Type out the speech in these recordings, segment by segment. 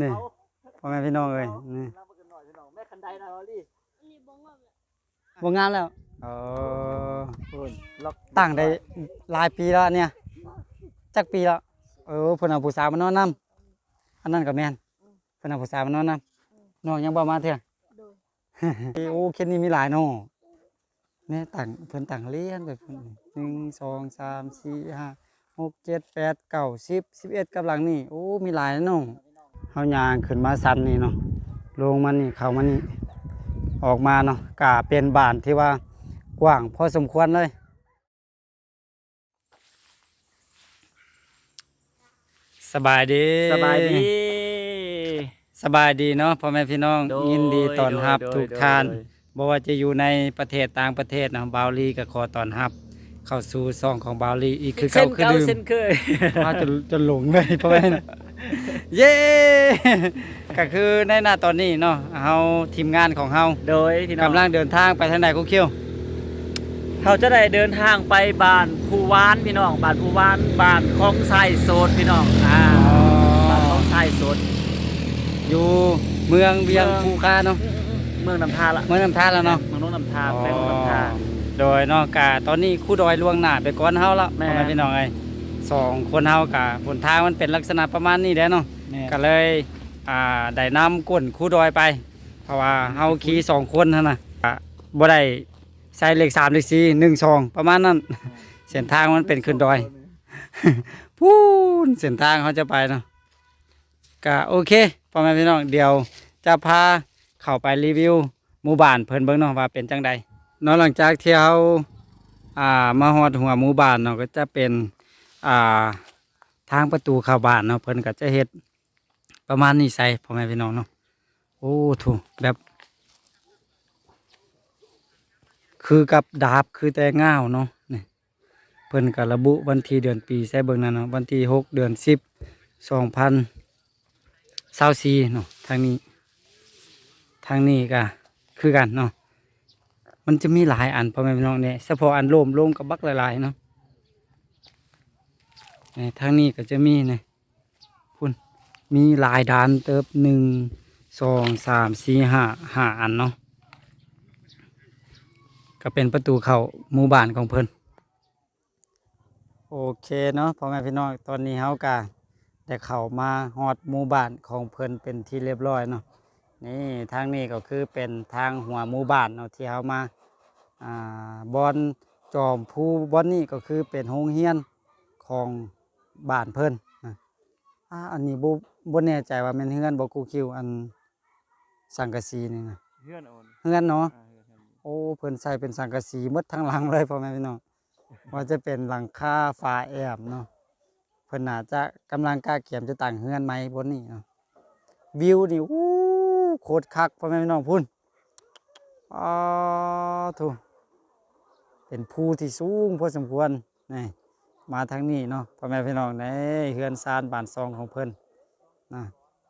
นี่พ่อแม่พี่น้องเอ้ยนี่แม่คันไดนะลี่บ่งามแล้วคุณล็อก ตั้งได้หลายปีแล้วเนี่ยจักปีแล้วเพิ่นเอาผู้สาวมานอนนํอันนั้นก็แม่นเพิ่นเอาผู้สาวมานอนนํน้องยังบ่มาเทื่อโอ้เข็นนี้มีหลายน้อแม่ตั้งเพิ่นตั้งเรียนแบบ1 2 3 4 5 6 7 8 9 10 11กับหลังนี่โอ้มีหลายน้องเฮาย่างขึ้นมาสั้นนี่เนาะลงมานี่เข้ามานี่ออกมาเนาะก็เป็นบ้านที่ว่ากว้างพอสมควรเลยสบายดี สบายดี สบายดีเนาะพ่อแม่พี่น้องยินดีต้อนรับทุกท่านบ่ว่าจะอยู่ในประเทศต่างประเทศนะบาวลีก็ขอต้อนรับเข้าสู่ช่องของบาวลีอีกคือเก่าคือเดิม เส้นเคย มาจนหลงเลยพ่อแม่นะเย้ ก็คือในหน้าตอนนี้เนาะเฮาทีมงานของเฮา โดยพี่น้อง กำลังเดินทางไปทางไหนกุ๊กคิว เขาจะได้เดินทางไปบ้านภูวานพี่น้องบ้านภูวานบ้านคลองไส้โซนพี่น้องบ้านคลองไส้โซน อยู่เมืองเวียงภูคาเนาะ เมืองน้ำทาละ เมืองน้ำท่าแล้วเนาะ เมืองน้องน้ำทาเป็นเมืองน้ำทา โดยเนาะกะตอนนี้คู่ดอยล่วงหน้าไปก่อนเฮาแล้ว แม่ พ่อแม่พี่น้องเอ้ย2คนเฮากะหนทางมันเป็นลักษณะประมาณนี้แหละเนาะก็เลยได้นำก้นคู่ดอยไปเพราะว่าเฮาขี่2คนหั่นน่ะก็บ่ได้ใส่เลข3เลข4 1 2ประมาณนั้นเส้นทางมันเป็นขึ้นดอย พูนเส้นทางเขาจะไปเนาะก็โอเคพ่อแม่พี่น้องเดี๋ยวจะพาเข้าไปรีวิวหมู่บ้านเพิ่นเบิ่งเนาะว่าเป็นจังใดเนาะหลังจากที่เฮามาฮอดหัวหมู่บ้านเนาะก็จะเป็นทางประตูเข้าบ้านเนาะเพิ่นก็จะเฮ็ดประมาณนี้ใส่พ่อแม่พี่น้องเนาะโอ้ถูกแบบคือกับดาบคือแต่ง่าวเนาะนี่เพิ่นก็ระบุวันที่เดือนปีใส่เบิ่งนั่นเนาะวันที่6 เดือน 10 2024เนาะทางนี้ก็คือกันเนาะมันจะมีหลายอันพ่อแม่พี่น้องเนี่ยเฉพาะอันโล่มลงกับบักหลายๆเนาะนี่ทางนี้ก็จะมีเนี่ยพุ่นมีหลายด่านเติบ1 2 3 4 5อันเนาะก็เป็นประตูเข้าหมู่บ้านของเพิ่นโอเคเนาะพ่อแม่พี่น้องตอนนี้เฮาก็ได้เข้ามาฮอดหมู่บ้านของเพิ่นเป็นที่เรียบร้อยเนาะนี่ทางนี้ก็คือเป็นทางหัวหมู่บ้านเนาะที่เฮามาบอนจอมผู้บอนนี่ก็คือเป็นโรงเรียนของบ้านเพิ่นนะอันนี้บ่แน่ใจว่าแม่นเฮือนบ่กูคิวอันสังกะสีนี่นะเฮือนเนาะโอ้เพิ่นใส่เป็นสังกะสีหมดทั้งหลังเลยพ่อแม่พี่น้องว่าจะเป็นหลังคาฟ้าแอมเนาะเพิ่นน่าจะกำลังกาเกียมจะตั้งเฮือนใหม่บนนี้เนาะวิวนี่อู้โคตรคักพ่อแม่พี่น้องพุ่นถูกเป็นภูที่สูงพอสมควรนี่มาทางนี้เนาะพ่อแม่พี่น้องในเฮือนซานบ้านซองของเพิ่นนะ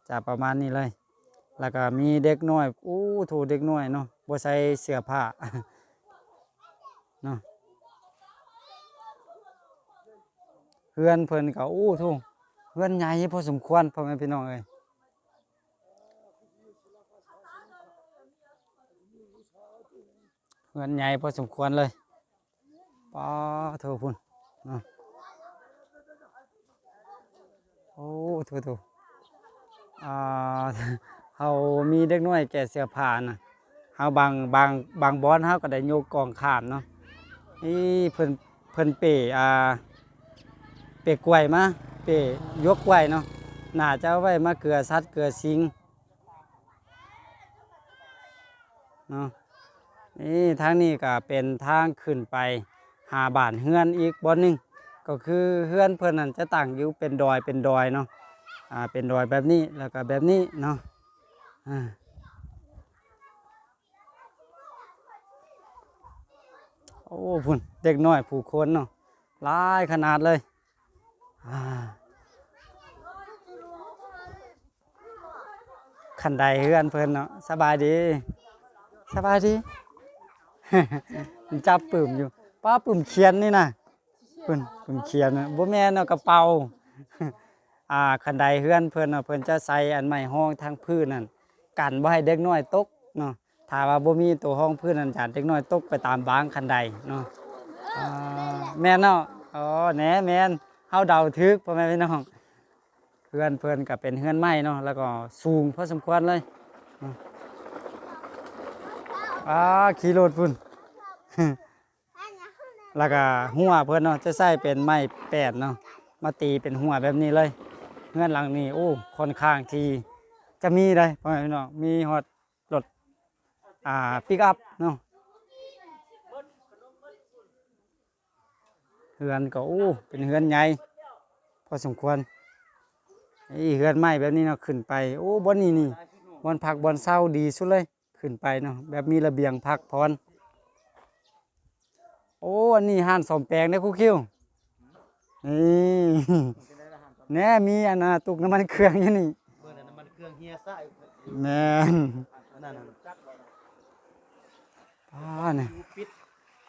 จะประมาณนี้เลยแล้วก็มีเด็กน้อยถูกเด็กน้อยเนาะบ่ใส่เสื้อผ้า เนาะเฮือนเพิ่นก็ถูกเฮือนใหญ่พอสมควรพ่อแม่พี่น้องเอ้ยเฮือนใหญ่พอสมควรเลยป้าโถพุ่นเนาะโถเฮามีเด็กน้อยแก่เสื้อผ้านะเฮาบางบอนเฮาก็ได้โยกกองข้ามเนาะนี่เพิ่นเป้กล้วยมาเป้ยกกล้วยเนาะน่าจะเอาไว้มาเกลือสัตว์เกลือสิงเนาะนี่ทางนี้ก็เป็นทางขึ้นไปหาบ้านเฮือนอีกบ่อนหนึงก็คือเฮือนเพิ่นนั่นจะตั้งอยู่เป็นดอยเนาะเป็นดอยแบบนี้แล้วก็แบบนี้เนาะพุ่นเด็กน้อยผู้คนเนาะหลายขนาดเลยขันใดเฮือนเพิ่นเนาะสบายดี จับปืมอยู่ป้าปืมเขียนนี่นะปืมเขียนนะบ่แม่นเอากระเป๋า คันใดเฮือนเพิ่นเนาะเพิ่นจะใส่อันไม้ห้องทางพื้นนั่นกันบ่ให้เด็กน้อยตกเนาะถ้าว่าบ่มีตัวห้องพื้นนั่นจานเด็กน้อยตกไปตามบางคันใดเนาะแม่นเนาะอ๋อแหน่แม่นเฮาเดาถูกพ่อแม่พี่น้องเฮือนเพิ่นก็เป็นเฮือนไม้เนาะแล้วก็สูงพอสมควรเลยขี่รถพุ่น แล้วก็หัวเพิ่นเนาะจะใส่เป็นไม้แปดเนาะมาตีเป็นหัวแบบนี้เลยเงื่อนหลังนี้โอ้ค่อนข้างที่จะมีเลยพ่อแม่พี่น้องมีฮอดรถปิกอัพเนาะเฮือนก็โอ้เป็นเฮือนใหญ่พอสมควรนี่เฮือนไม้แบบนี้เนาะขึ้นไปโอ้บนนี้นี่บนพักบนเศร้าดีสุดเลยขึ้นไปเนาะแบบมีระเบียงพักพรโอ้อันนี้ห้านสมแปลงได้ครูคิวนี่แน่มีอันน่ะตุกน้ำมันเครื่องอยู่นี่เบิ่งน้ำมันเครื่องเฮียซ่า แม่น นั่นน่ะ เนี่ย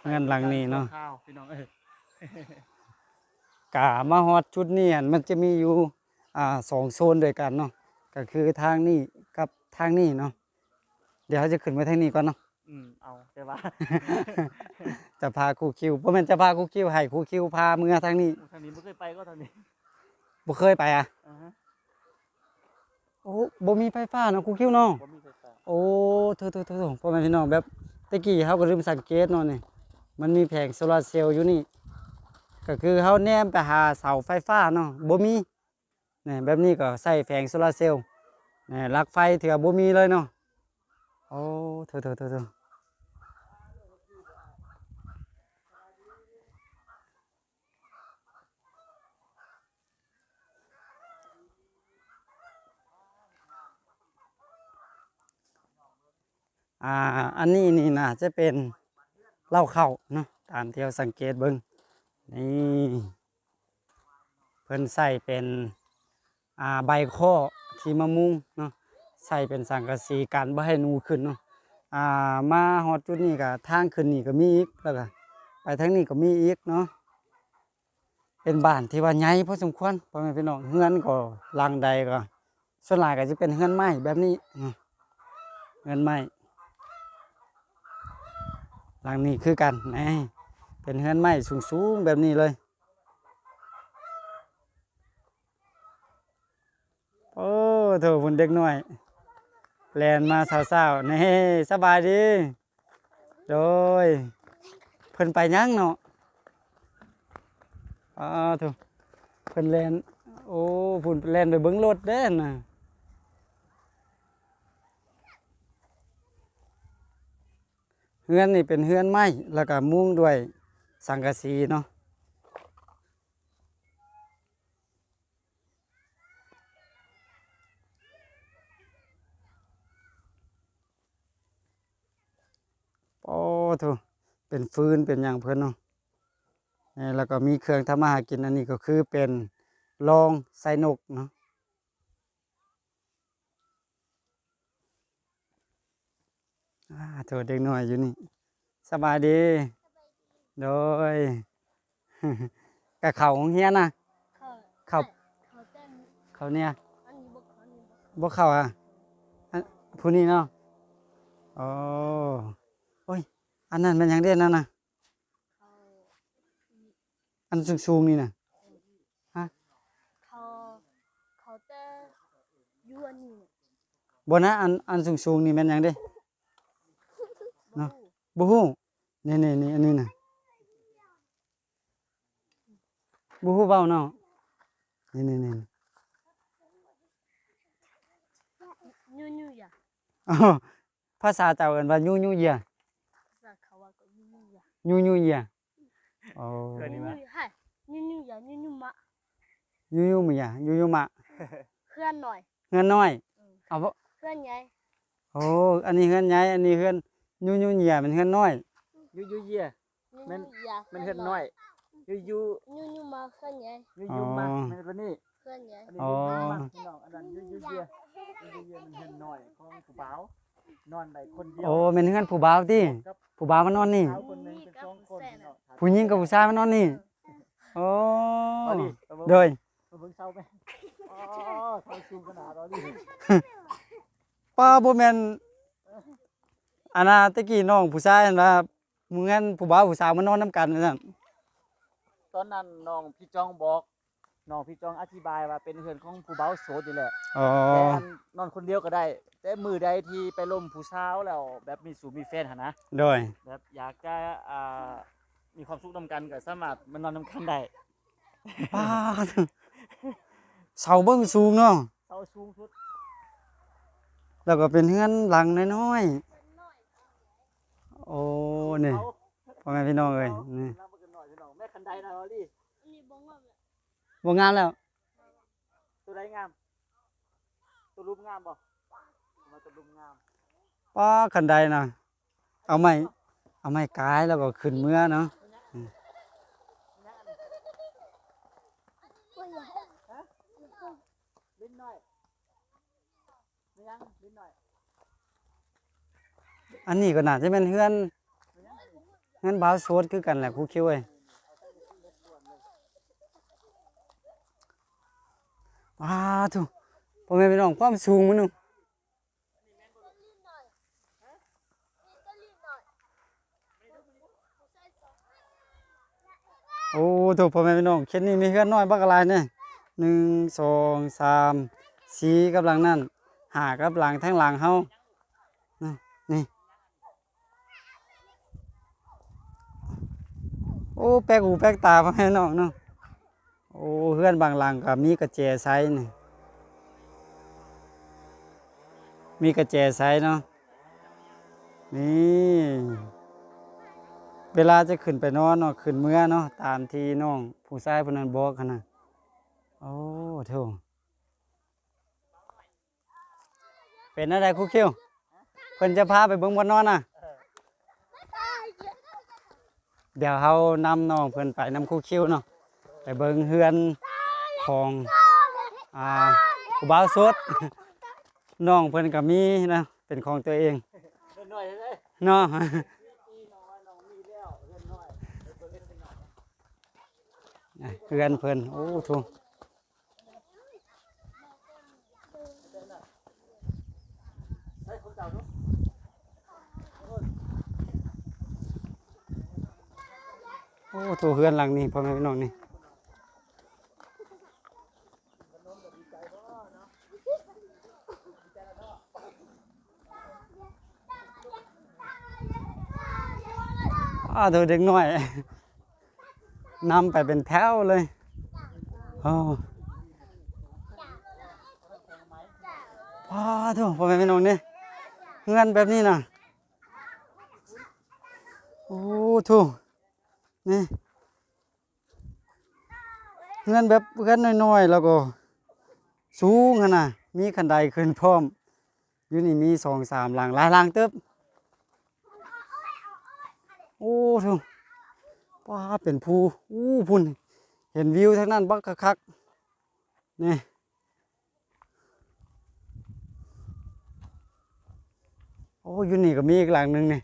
เงินหลังนี้เนาะ ข้าวพี่น้องกะมาฮอดจุดนี้มันจะมีอยู่2โซนด้วยกันเนาะก็คือทางนี้กับทางนี้เนาะเดี๋ยวเขาจะขึ้นไปทางนี้ก่อนเนาะ เอาแต่ว่า จะพาครูคิวบ่แม่นจะพาครูคิวให้ครูคิวพาเมื่อทางนี้ ทางนี้ไม่เคยไปก็ทางนี้ บ่เคยไปโอ้บ่มีไฟฟ้าเนาะครูคิวเนาะ บ่มีไฟฟ้า โอ้โถพ่อแม่พี่น้องแบบตะกี้เขาก็ลืมสังเกตเนาะนี่มันมีแผงโซลาร์เซลล์อยู่นี่ก็คือเขาแนมไปหาเสาไฟฟ้าเนาะบ่มีนี่แบบนี้ก็ใส่แผงโซลาร์เซลล์นี่ลักไฟเถื่อบ่มีเลยเนาะโอ้โถอันนี้นี่น่าจะเป็นเหล้าเข้าเนาะตามที่เราสังเกตเบิ่งนี่เพิ่นใส่เป็นใบข้อที่มะมุงเนาะใส่เป็นสังกะสีกันบ่ให้หนูขึ้นเนาะมาฮอดจุดนี้ก็ทางขึ้นนี่ก็มีอีกแล้วก็ไปทางนี้ก็มีอีกเนาะเป็นบ้านที่ว่าใหญ่พอสมควรพ่อแม่พี่น้องเฮือนก็หลังใดก็ส่วนหลายก็จะเป็นเฮือนไม้แบบนี้เนาะเฮือนไม้หลังนี้คือกันนี่เป็นเฮือนไม้สูงๆแบบนี้เลยโอ้โถพุ่นเด็กน้อยแลนมาสาวๆนี่สบายดีโดยเพิ่นไปยังเนาะโถเพิ่นแลนโอ้พุ่นแลนไปเบิ่งรถเด้น่ะเฮือนนี่เป็นเฮือนไม้แล้วก็มุงด้วยสังกะสีเนาะโอ้โถเป็นฟืนเป็นอย่างเพิ่นเนาะนี่แล้วก็มีเครื่องทำมาหากินอันนี้ก็คือเป็นรองใส่นกเนาะโถเด็กน้อยอยู่นี่สบายดีโดย กับเขาของเฮียนะเขา เขาแจ้ง เขาเนี่ย อันนี้บอกเขานี่บอก บ่เขาอันผู้นี้เนาะอ๋อโอ้ยอันนั้นเป็นหยังเด่นนั่นน่ะ เขา อันสูงๆนี่น่ะ เขาเขาแต่อยู่อันนี้ บ่นะอันสูงๆนี่แม่นหยังเด้ เนาะ บ่ฮู้นี่อันนี้น่ะบ่ฮู้เว้าเนาะนี่ ยูยูอย่า อ๋อภาษาเจ้าเอิ้นว่ายูเยีย ภาษาเขาว่าก็ยูยูอย่า ยูเยียอ๋อ ยูยูให้ยูยูอย่ายูยูมะ ยูมะยูมะ เพื่อนหน่อย เฮือนน้อยเอาบ่ เพื่อนใหญ่ โอ้อันนี้เฮือนใหญ่อันนี้เฮือนยูเยียมันเฮือนน้อย ยูยูเยีย ยู แม่น ยูอย่า มันเฮ็ดน้อยยูยู ยูยูมาเพื่อนใหญ่ ยูมาแม่นตัวนี้ เพื่อนใหญ่ อันนี้ยูมาพี่น้องอันนั้นยูยูเยียยูยูเยียมันเฮ็ดน้อยของผู้บ่าวนอนได้คนเดียว โอ้แม่นเฮือนผู้บ่าวติผู้บ่าวมานอนนี่ สาวคนหนึงเป็นสองคนพี่น้อง ผู้หญิงกับผู้ชายมานอนนี่โอ้ เอาดิ โดย มาเบิ่งเสาไป อ๋อทางซูมขนาดเราดิ ป้าบ่แม่นอันน่ะตะกี้น้องผู้ชายนั่นว่ามึงงั้นผู้บ่าวผู้สาวมานอนนํกันว่าซั่น ตอนนั้นน้องพี่จองบอกน้องพี่จองอธิบายว่าเป็นเฮือนของผู้เบาโสดนี่แหละ อ๋อ แต่อันนอนคนเดียวก็ได้ แต่มือใดที่ไปล่มผู้สาวแล้วแบบมีสู่มีแฟนหั่นนะ โดย แบบอยากจะมีความสุขนำกันก็สามารถมานอนนำกันได้ ป้าดเสาเบิ่งสูงเนาะ เสาสูงสุด แล้วก็เป็นเฮือนหลังน้อยๆโอ้นี่ เสา พ่อแม่พี่น้องเอ้ยนี่ น้ำมันก็น้อยพี่น้องแม่คันใดนะลอรี่ อันนี้บ่งามเลย บ่งามแล้ว ตัวใดงามตัวรูปงามบ่มาตัวรูปงาม ป้าคันใดน่ะเอาไม้กายแล้วก็ขึ้นเมื่อเนาะ ลิ้นน้อยไม่ยังลิ้นน้อย อันนี้ก็น่าจะเป็นเฮือนบ่าวโสดคือกันแหละครูคิวเอ้ยว้าทุพ่อแม่พี่น้องความสูงมันนู่นโอ้ทุพ่อแม่พี่น้องเข็นนี่มีเฮือนน้อยบักอะไรเนี่ย1 2 3 4กับหลังนั่น5กับหลังทั้งหลังเฮานี่โอ้แปลกหูแปลกตาพ่อแม่พี่น้องเนาะโอ้เฮือนบางหลังก็มีกระแจไซนี่มีกระแจไซเนาะนี่เวลาจะขึ้นไปนอนเนาะขึ้นเมื่อเนาะตามที่น้องผู้ชายผู้นั้นบอกกันนะโอ้โธ่เป็นอะไรครูคิวเพิ่นจะพาไปเบิ่งบ่นอนน่ะเดี๋ยวเฮานำน้องเพิ่นไปนำครูคิวเนาะไปเบิ่งเฮือนของผู้บ่าวโสด น้องเพิ่นก็มีนะเป็นของตัวเอง เล่นน้อยเลย เนาะ พี่น้องว่าน้องมีแล้วเล่นน้อยเล่นตัวเล่นเป็นน้อย เฮือนเพิ่นโอ้โธ่ เฮ้ยคนเก่าเนาะ โอ้โธ่เฮือนหลังนี้พ่อแม่พี่น้องนี่โธ่เด็กน้อย นำไปเป็นแถวเลยโอ้โธ่พ่อแม่พี่น้องนี่เฮือนแบบนี้น่ะโอ้โธ่นี่เฮือนแบบเฮือนน้อยๆแล้วก็สูงขนาดมีคันไดขึ้นพร้อมอยู่นี่มี2-3หลังหลายหลังเติบโอ้โธ่ว้าเป็นภูพุ่นเห็นวิวทั้งนั้นบักคักๆนี่โอ้อยู่นี่ก็มีอีกหลังหนึงนี่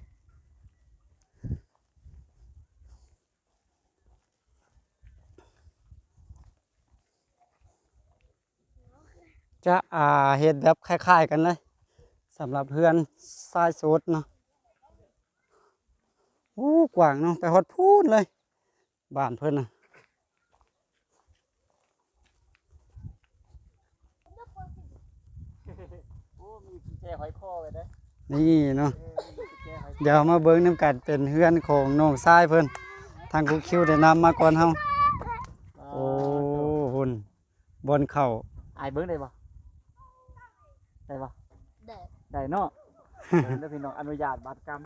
จะเฮ็ดแบบคล้ายๆกันเลยสำหรับเพื่อนทรายโสดเนาะโอ้กว้างเนาะไปฮอดพูนเลยบ้านเพิ่นน่ะ โอ้มีกุญแจหอยคอไว้เด้อ นี่เนาะ มีกุญแจหอย เดี๋ยวมาเบิ่งน้ำกันเป็นเฮือนของน้องทรายเพิ่นทางครูคิวได้นำมาก่อนเฮาโอ้หุ่นบนเข่า อายเบิ้งได้บ่ได้บ่ เด็ก ได้เนาะเบิ่งเด้อพี่น้องอนุญาตบัตรกรรม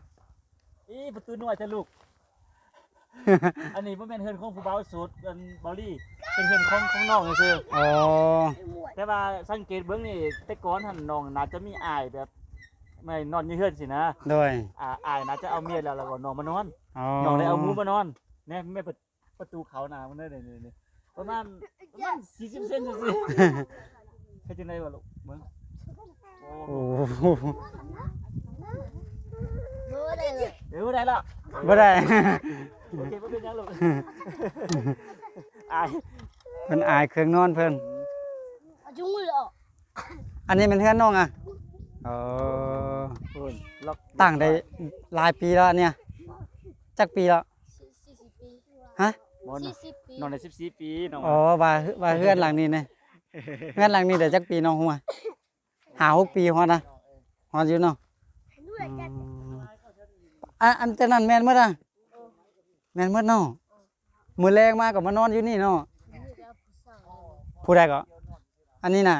อีประตูน้อยจะลูก อันนี้บ่แม่นเฮือนของผู้เบาสุดเป็นบอลี่เป็นเฮือนของน้องซื่อ อ๋อ แต่ว่าสังเกตเบิ่งนี่แต่ก่อนหั่นน้องน่าจะมีอายแบบไม่นอนอยู่เฮือนสินะ โดย อายน่าจะเอาเมียแล้วก็น้องมานอน อ๋อ น้องได้เอาหมูมานอนแน่แม่ประตูเขาหนามันได้นี่ประมาณ40เซนซื่อๆเฮ็ดจังได๋บ่ลูกเบิ่งโอ้ โอ้โห บ่ได้เลย เดี๋ยวได้ละ บ่ได้ โอเคบ่เป็นหยังลูกอาย เพิ่นอายเครื่องนอนเพิ่น อัน จุ้งเลยอ่ะ อันนี้เป็นเฮือนน้องอ่ะเออ พูนล็อก ตั้งได้หลายปีแล้วเนี่ยจักปีแล้ว 40 ปี ฮะ บ่น 40 ปี นอนได้14ปีน้อง อ๋อว่าเฮือนหลังนี้เนี่ยเฮือนหลังนี้ได้จักปีน้องหัว5-6 ปีฮอดนะฮอดอยู่เนาะ ด้วย อื กัน มอันจะนั่นแม่นหมดอ่ะแม่นหมดเนาะมื้อแรงมาก็มานอนอยู่นี่เนาะ นี่ก็ผู้สาว ผู้ใดก็อันนี้น่ะ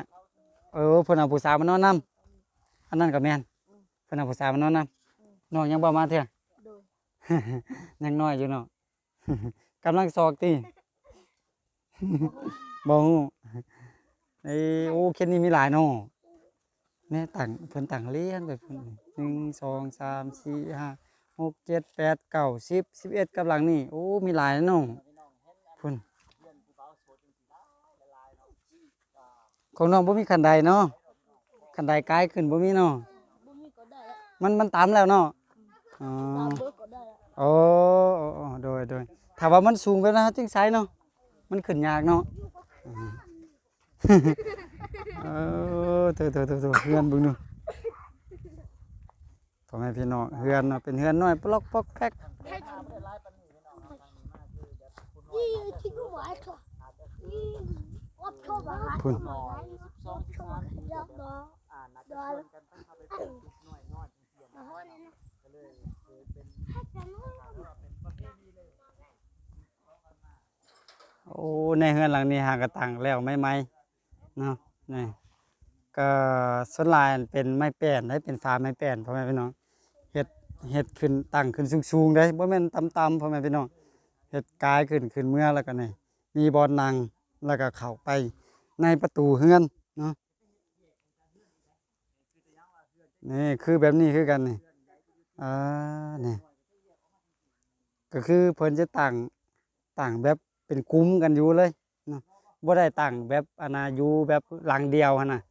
เพิ่นเอาผู้สาวมานอนนํอันนั้นก็แม่นเพิ่นเอาผู้สาวมานอนนํน้องยังบ่มาเทื่อ โดย ยังน้อยอยู่เนาะ กำลังสอกติ บ่ฮู้ไอ้โอ้เข็นนี้มีหลายเนาะแม่ตั้งเพิ่นตั้งเรียนแบบ1 2 3 4 5 6 7 8 9 10 11กับหลังนี่โอ้มีหลายเนาะพุ่นของน้องบ่มีคันใดเนาะคันใดกายขึ้นบ่มีเนาะ บ่มีก็ได้แล้ว มันตามแล้วเนาะอ๋อ ตามเบอร์ก็ได้แล้ว โอ้โดยถ้าว่ามันสูงไปนะจึงใช้เนาะมันขึ้นยากเนาะอืม เออเถอะเฮือนเบิ่งดูพ่อแม่พี่น้องเฮือนเนาะเป็นเฮือนน้อยปลอกปอกแป๊ก นี่ที่กูหวายค่ะนี่วัดเข้ามา พุ่น วัดเข้ามาเดี๋ยวดอ นัดชวนกันต้องเข้าไปปลูกหน่อยน้อยเพียง มาห้อยนี่นะ ก็เลยเป็น ให้จังเลย ประเพณีเลย โอ้ในเฮือนหลังนี้หากระตังแล้วไม้เนาะนี่ก็ส่วนหลายเป็นไม้แป้นได้เป็นฟ้าไม้แป้นพ่อแม่พี่น้องเฮ็ดขึ้นตั้งขึ้นสูงๆได้บ่แม่นต่ำๆพ่อแม่พี่น้องเฮ็ดกายขึ้นเมื่อแล้วก็นี่มีบ่อนนั่งแล้วก็เข้าไปในประตูเฮือนเนาะนี่คือแบบนี้คือกันนี่นี่ก็คือเพิ่นจะตั้งแบบเป็นกลุ่มกันอยู่เลยเนาะบ่ได้ตั้งแบบอนาอยู่แบบหลังเดียวหั่นน่ะ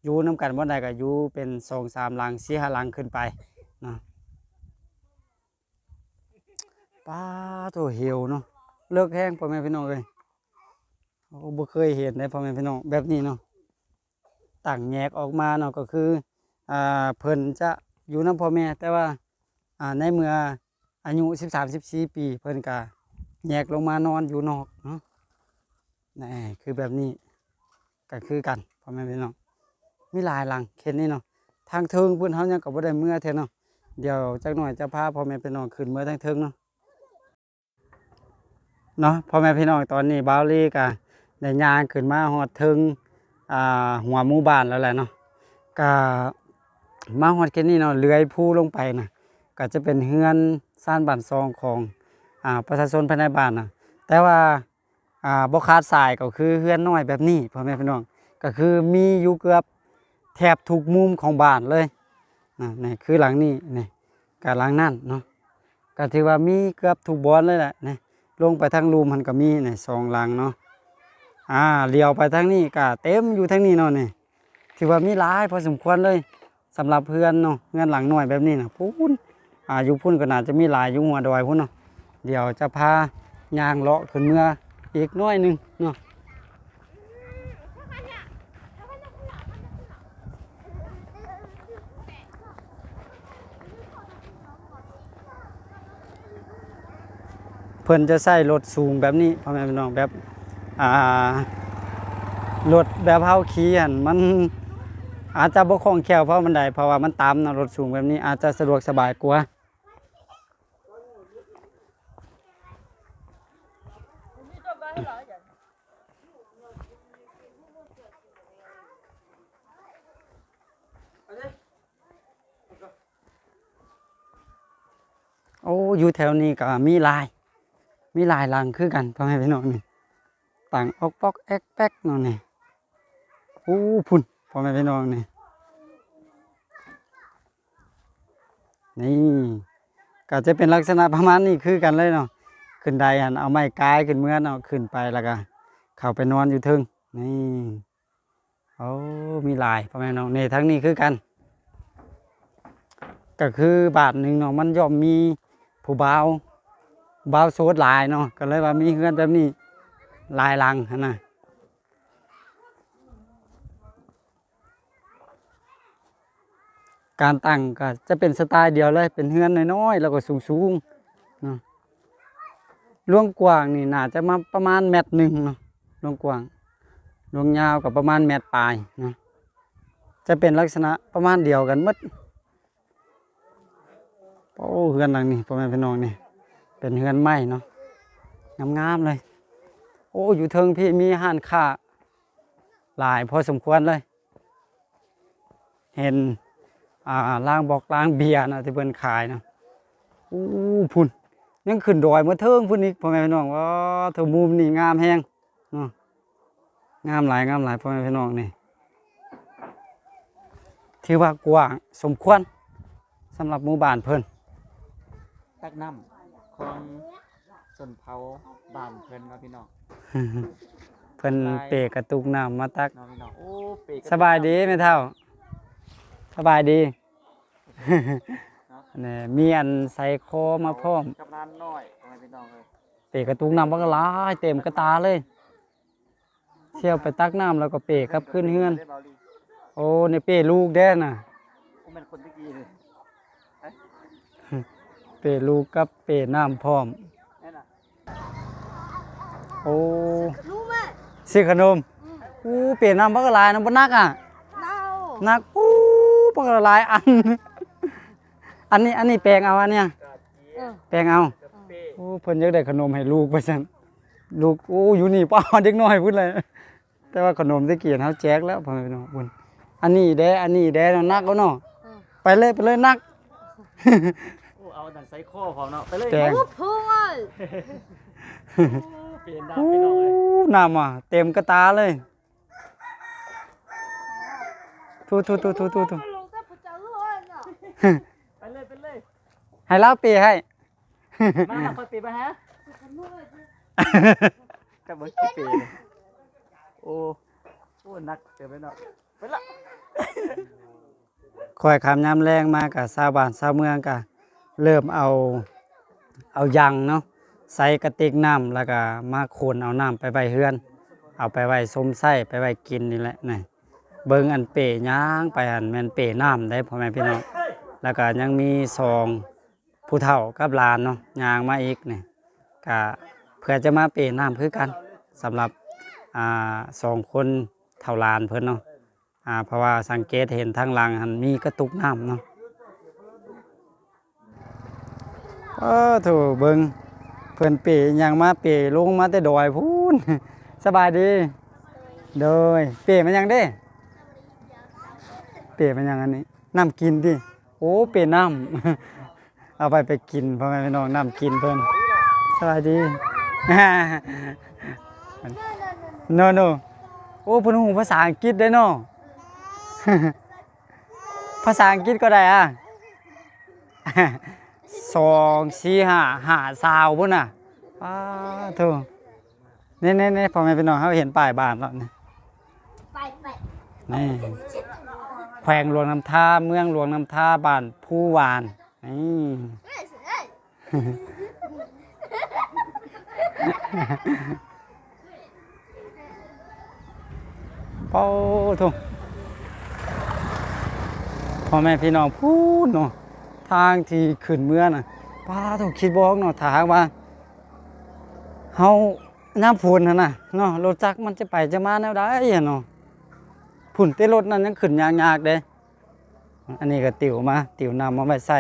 อยู่นํกันบ่ได้ก็อยู่เป็น2-3หลัง4-5หลังขึ้นไปเนาะป้าโตเหี่ยวเนาะเลิกแห้งพ่อแม่พี่น้องเอ้ยโอ้บ่เคยเห็นได้พ่อแม่พี่น้องแบบนี้เนาะตั้งแยกออกมาเนาะก็คือเพิ่นจะอยู่นํพ่อแม่แต่ว่าในเมื่ออายุ13-14 ปีเพิ่นก็แยกลงมานอนอยู่นอกเนาะนี่คือแบบนี้ก็คือกันพ่อแม่พี่น้องมีหลายหลังเข็นนี่เนาะทางเทิงเพิ่นเฮายังก็บ่ได้เมื่อแท้เนาะเดี๋ยวจักหน่อยจะพาพ่อแม่พี่น้องขึ้นเมื่อทางเทิงเนาะพ่อแม่พี่น้องตอนนี้บ่าวลีก็ได้ย่างขึ้นมาฮอดเทิงหัวหมู่บ้านแล้วแหละเนาะก็มาฮอดเข็นนี่เนาะเลื้อยภูลงไปน่ะก็จะเป็นเฮือนซ่านบ้านซองของประชาชนภายในบ้านน่ะแต่ว่าบ่ขาดสายก็คือเฮือนน้อยแบบนี้พ่อแม่พี่น้องก็คือมีอยู่เกือบแทบทุกมุมของบ้านเลยนี่คือหลังนี้นี่กับหลังนั่นเนาะก็ถือว่ามีเกือบทุกบอนเลยแหละนี่ลงไปทางรูมมันก็มีนี่2หลังเนาะเลี้ยวไปทางนี้ก็เต็มอยู่ทางนี้เนาะนี่ถือว่ามีหลายพอสมควรเลยสำหรับเพื่อนเนาะเฮือนหลังน้อยแบบนี้น่ะพูนอยู่พุ่นก็น่าจะมีหลายอยู่หัวดอยพุ่นเนาะเดี๋ยวจะพาย่างเลาะขึ้นเมื่ออีกน้อยหนึงเนาะเพิ่นจะใช้รถสูงแบบนี้พ่อแม่พี่น้องแบบรถแบบเฮาขี่หั่นมันอาจจะบ่คล่องแคล่วเพราะมันได้เพราะว่ามันต่ำเนาะรถสูงแบบนี้อาจจะสะดวกสบายกว่าโอ้อยู่แถวนี้ก็มีหลายหลังคือกันพ่อแม่พี่น้องนี่ต่างออกปอกแอกแป๊กเนาะนี่โอ้พุ่นพ่อแม่พี่น้องนี่ก็จะเป็นลักษณะประมาณนี้คือกันเลยเนาะขึ้นไดหั่นเอาไม้กายขึ้นเมือนเอาขึ้นไปแล้วก็เข้าไปนอนอยู่เทึงนี่โอ้มีหลายพ่อแม่พี่น้องนี่ทั้งนี้คือกันก็คือบ้านหนึ่งเนาะมันย่อมมีผู้บ่าวโสดหลายเนาะก็เลยว่ามีเฮือนแบบนี้หลายหลังหั่นน่ะ การตั้งก็จะเป็นสไตล์เดียวเลยเป็นเฮือนน้อยๆแล้วก็สูงๆเนาะลวงกว้างนี่น่าจะมาประมาณเมตรหนึ่งเนาะลวงกว้างลวงยาวกับประมาณเมตรปลายเนาะจะเป็นลักษณะประมาณเดียวกันหมดโอ้เฮือนหลังนี้พ่อแม่พี่น้องนี่เป็นเฮือนไม้เนาะงามๆเลยโอ้อยู่เทิงพี่มีห้านค้าหลายพอสมควรเลยเห็นล้างบอกล้างเบียร์นะที่เพิ่นขายนะอู้พุ่นยังขึ้นดอยมาเทิงพุ่นอีกพ่อแม่พี่น้องว่าเท่ามุมนี่งามแฮงเนาะงามหลายพ่อแม่พี่น้องนี่ถือว่ากว้างสมควรสำหรับหมู่บ้านเพิ่น ตักน้ำของส่วนเผาบ้านเพิ่นเนาะพี่น้อง เพิ่นเปกระตุกน้ำมาตัก เนาะพี่น้องโอ้เปก สบายดีแม่เฒ่าสบายดีนี่มีอันใส่คอมาพร้อม กำนันน้อยพ่อแม่พี่น้องเลย เปกระตุกน้ำบักหลายเต็มกระตาเลยเที่ยวไปตักน้ำแล้วก็เปกลับขึ้นเฮือน ได้เบาดี โอ้ในเป้ลูกแด้น่ะ ผมเป็นคนตะกี้เลย เป้ลูกกับเป้น้ำพร้อม นั่นน่ะ โอ้ รู้ไหม ซื้อขนมอู้เป้น้ำบักหลายน้ำบ่นักอ่ะ เน่า นักอู้บักหลายอัน อันนี้แปลงเอาอันเนี้ย เออ แปลงเอา กับเป้ โอ้เพิ่นอยากได้ขนมให้ลูกว่าซั่นลูกโอ้อยู่นี่ป้าเด็กน้อยพุ่นเลยแต่ว่าขนมตะกี้เฮาแจกแล้วพ่อแม่พี่น้องพุ่นอันนี้แด้นักเอาเนาะไปเลยนัก โอ้เอาดันไซโคของเนาะไปเลย แจก โอ้พึ่งอ่ะ เปลี่ยนดา โอ้ พี่น้องเลย น้ำอ่ะเต็มกระตาเลยทู ลงแต่พระเจ้าล้วนอ่ะ ไปเลย ให้เล่าปีให้ มาคอยปีมาฮะกับเบิร์ดกี่ปีเลยโอ้นักเดี๋ยวไปเนาะไปละ คอยคำย้ำแรงมากับชาวบ้านชาวเมืองกะเริ่มเอายังเนาะใส่กระติกน้ำแล้วก็มาโคนเอาน้ำไปไว้เฮือน เอาไปไว้ส้มไส้ไปไว้กินนี่แหละนี่เบิ่งอันเป๋ย่างไปอันแม่นเป๋น้ำได้พ่อแม่พี่น้องแล้วก็ยังมีซองผู้เฒ่ากับหลานเนาะย่างมาอีกนี่ก็เพื่อจะมาเป๋น้ำคือกันสำหรับสองคนเฒ่าหลานเพิ่นเนาะเพราะว่าสังเกตเห็นทางหลังหันมีกระตุกน้ำเนาะถูกเบิ่งเพิ่นเป๋ย่างมาเป๋ลงมาแต่ดอยพูน สบายดีโดยเป๋มันยังเด้เป๋มันยังอันนี้น้ำกินดิโอ้เป๋น้ำ เอาไปกินพ่อแม่พี่น้องน้ำกินเพิ่นสบายดี โนโอ้เพิ่นฮู้ภาษาอังกฤษได้เนาะ ภาษาอังกฤษก็ได้อ่ะ 2 4 5 20พุ่นน่ะโธ่นี่พ่อแม่พี่น้องเฮาเห็นป้ายบ้านแล้วนี่ ไป นี่แขวงหลวงน้ำท่าเมืองหลวงน้ำท่าบ้านผู้วานนี่ เป้าทุกพ่อแม่พี่น้องพูดเนาะทางที่ขึ้นเมื่อน่ะป้าต้องคิดบอกเนาะถ้าหากว่าเฮาน้ำฝนน่ะเนาะรถจักรมันจะไปจะมาแนวใดอะเนาะผุ่นเต้รถนั้นยังขึ้นยากๆเด้อันนี้ก็ติ๋วน้ำมาไว้ใส่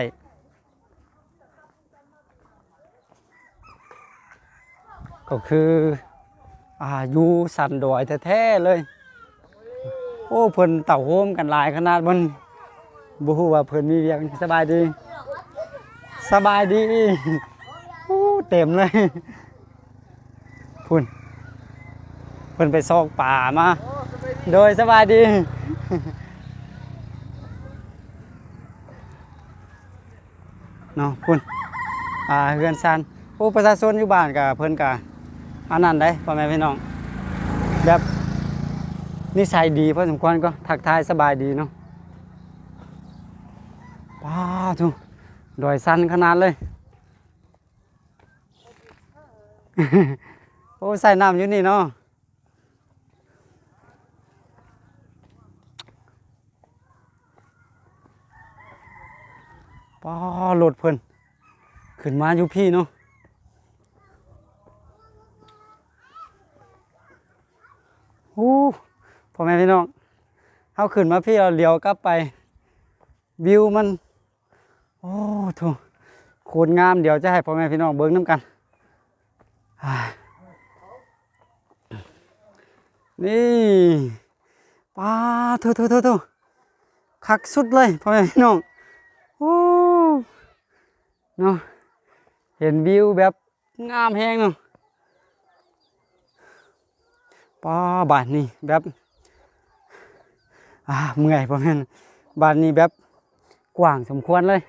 ก็คืออยู่สันดอยแท้ๆเลยโอ้เพิ่นเต่าโฮมกันหลายขนาดมันบ่ฮู้ว่าเพิ่นมีเวียกสบายดีโอ้เต็มเลยพุ่นเพิ่นไปซอกป่ามาโดยสบายดี เนาะพุ่นเฮือนซันโอ้ประชาชนอยู่บ้านกับเพิ่นกะอันนั้นได้พ่อแม่พี่น้องแบบนิสัยดีพอสมควรก็ทักทายสบายดีเนาะป้าทุกดอยสันขนาดเลย โอ้ใส่น้ำอยู่นี่เนาะ ป้อรถเพิ่นขึ้นมาอยู่พี่เนาะโอ้พ่อแม่พี่น้องเฮาขึ้นมาพี่เราเลี้ยวกลับไปวิวมันโอ้โถโคตรงามเดี๋ยวจะให้พ่อแม่พี่น้องเบิ่งน้ำกันนี่ป้าโถคักสุดเลยพ่อแม่พี่น้องโอ้เนาะเห็นวิวแบบงามแฮงเนาะป้าบ้านนี้แบบเมื่อยพ่อแม่นบ้านนี้แบบกว้างสมควรเลย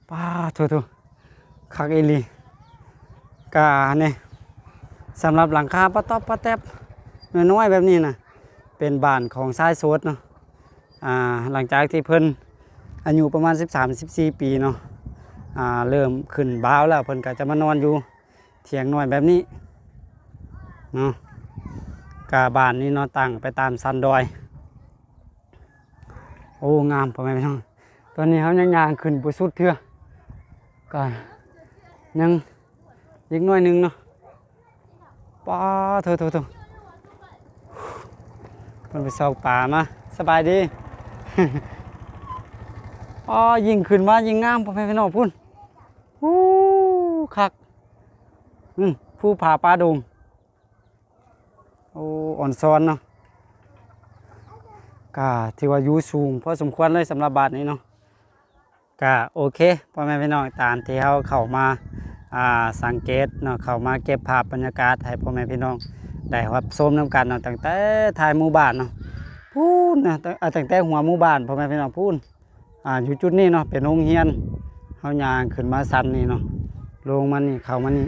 ป้าโถคักอีหลีกาเนี่ยสำหรับหลังคาปะต๊อบปะแตบน้อยๆแบบนี้นะเป็นบ้านของชายโสดเนาะหลังจากที่เพิ่นอายุประมาณ13-14 ปีเนาะเริ่มขึ้นบ้าวแล้วเพิ่นก็จะมานอนอยู่เถียงน้อยแบบนี้เนาะกาบ้านนี้เนาะตั้งไปตามสันดอยโอ้งามพ่อแม่พี่น้องตอนนี้เขายังย่างขึ้นบ่สุดเทื่อก็ยังอีกหน่อยหนึงเนาะป้าโถมันไปเสาป่ามาสบายดี ยิ่งขึ้นมายิ่งงามพ่อแม่พี่น้องพุ่นคักผู้ผาป่าดงโอ้อ่อนซ้อนเนาะก็ถือว่าอยู่สูงพอสมควรเลยสำหรับบ้านนี้เนาะก็โอเคพ่อแม่พี่น้องตามที่เขาเข้ามาสังเกตเนาะเข้ามาเก็บภาพบรรยากาศให้พ่อแม่พี่น้องได้รับชมน้ำกันเนาะตั้งแต่ท้ายหมู่บ้านเนาะพูนนะตั้งแต่หัวหมู่บ้านพ่อแม่พี่น้องพูนอยู่จุดนี้เนาะเป็นโรงเรียนเฮาย่างขึ้นมาสันนี่เนาะลงมานี่เข้ามานี่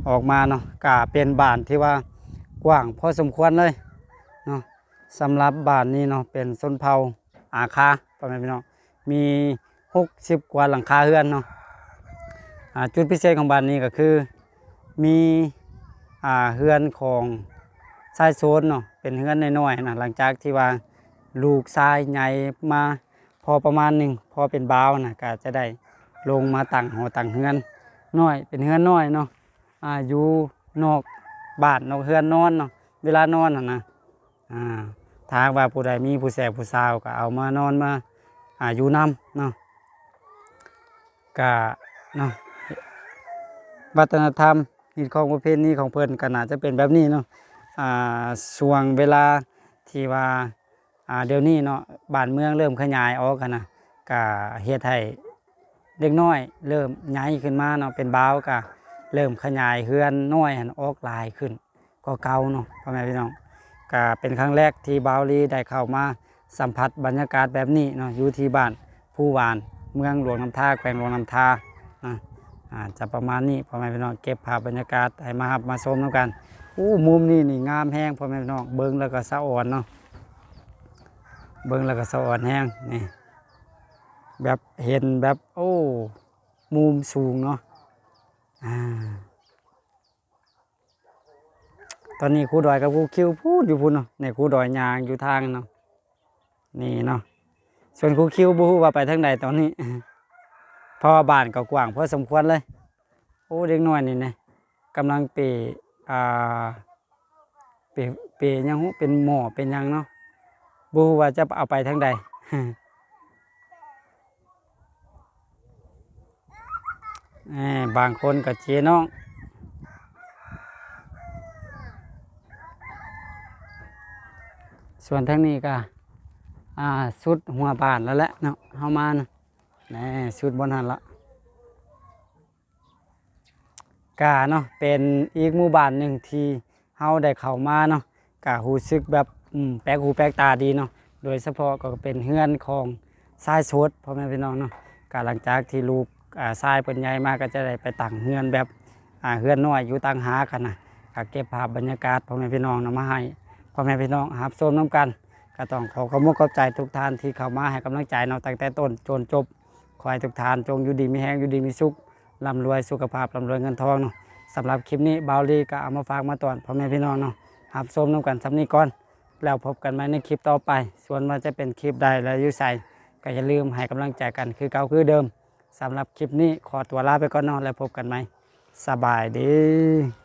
ออกมาเนาะก็เป็นบ้านที่ว่ากว้างพอสมควรเลยเนาะสำหรับบ้านนี้เนาะเป็นชนเผ่าอาคาพ่อแม่พี่น้องมี60 กว่าหลังคาเรือนเนาะจุดพิเศษของบ้านนี้ก็คือมีเรือนของชายโซนเนาะเป็นเรือนน้อยๆนะหลังจากที่ว่าลูกชายใหญ่มาพอประมาณหนึ่งพอเป็นบ่าวนะก็จะได้ลงมาตั้งหอตั้งเรือนน้อยเป็นเรือนน้อยเนาะอยู่นอกบ้านนอกเรือนนอนเนาะเวลานอนนะถ้าว่าผู้ใดมีผู้แสบผู้สาวก็เอามานอนมาอยู่นำเนาะก็เนาะวัฒนธรรมนิตของประเพณีของเพิ่นก็น่าจะเป็นแบบนี้เนาะช่วงเวลาที่ว่าเดี๋ยวนี้เนาะบ้านเมืองเริ่มขยายออกกันนะก็เฮ็ดให้เด็กน้อยเริ่มใหญ่ขึ้นมาเนาะเป็นบ่าวก็เริ่มขยายเฮือนน้อยหันออกหลายขึ้นก็เก่าเนาะพ่อแม่พี่น้องก็เป็นครั้งแรกที่บ่าวลีได้เข้ามาสัมผัสบรรยากาศแบบนี้เนาะอยู่ที่บ้านผู้วานเมืองหลวงน้ำท่าแขวงหลวงน้ำท่าจะประมาณนี้พ่อแม่พี่น้องเก็บภาพบรรยากาศให้มาชมน้ำกันมุมนี้นี่งามแห้งพ่อแม่พี่น้องเบิ้งแล้วก็สะอ่อนเนาะเบิ้งแล้วก็สะอ่อนแห้งนี่แบบเห็นแบบมุมสูงเนาะตอนนี้ครูดอยกับครูคิวพูดอยู่พุ่นเนาะนี่ครูดอยยางอยู่ทางเนาะนี่เนาะส่วนครูคิวบูว่าไปทางใดตอนนี้เพราะว่าบ้านก็กว้างพอสมควรเลยเด็กน้อยนี่นะกำลังเปยังเป็นหมอเป็นยังเนาะบูว่าจะเอาไปทางใด บางคนก็เจีน้องส่วนทางนี้ก็สุดหัวบ้านแล้วแหละเนาะเฮามานะสุดบนหันละกาเนาะเป็นอีกหมู่บ้านหนึ่งที่เฮาได้เข้ามาเนาะการู้สึกแบบแปลกหูแปลกตาดีเนาะโดยเฉพาะก็เป็นเฮือนของชายโสดพ่อแม่พี่น้องเนาะกาหลังจากที่ลูกชายเป็นใหญ่มากก็จะได้ไปตั้งเฮือนแบบเฮือนน้อยอยู่ต่างหากันนะก็เก็บภาพบรรยากาศพ่อแม่พี่น้องนำมาให้พ่อแม่พี่น้องรับชมน้ำกันก็ต้องขอขอบคุณขอบใจทุกท่านที่เข้ามาให้กำลังใจเราตั้งแต่ต้นจนจบขอให้ทุกท่านจงอยู่ดีมีแห้งอยู่ดีมีสุขร่ำรวยสุขภาพร่ำรวยเงินทองเนาะสำหรับคลิปนี้บาวลีก็เอามาฝากมาตอนพ่อแม่พี่น้องเนาะรับชมน้ำกันสำนี้ก่อน แล้วพบกันใหม่ในคลิปต่อไป ส่วนว่าจะเป็นคลิปใดและอยุ่ใส่ก็อย่าลืมให้กำลังใจกันคือเก่าคือเดิมสำหรับคลิปนี้ขอตัวลาไปก่อนเนาะแล้วพบกันไหมสบายดี